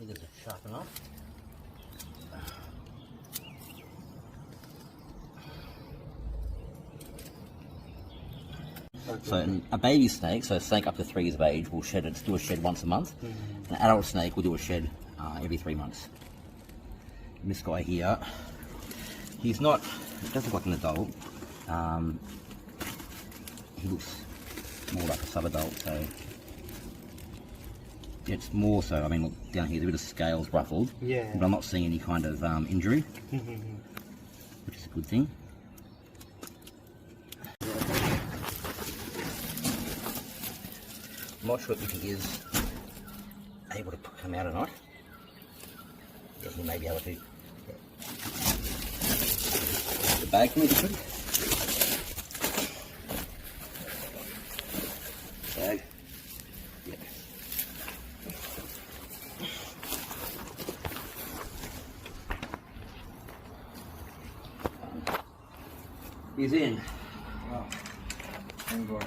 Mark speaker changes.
Speaker 1: Fingers are sharp enough. So a baby snake, so a snake up to 3 years of age, will do a shed once a month. An adult snake will do a shed every 3 months. And this guy here, he doesn't look like an adult. He looks more like a sub-adult, so it's more so, I mean, look, down here, the bit of scales ruffled, but I'm not seeing any kind of injury, which is a good thing. I'm not sure if he is able to come out or not. Yes, he may be able to. The bag for me, quick. Bag. Yeah. He's in.
Speaker 2: Wow. Thank God.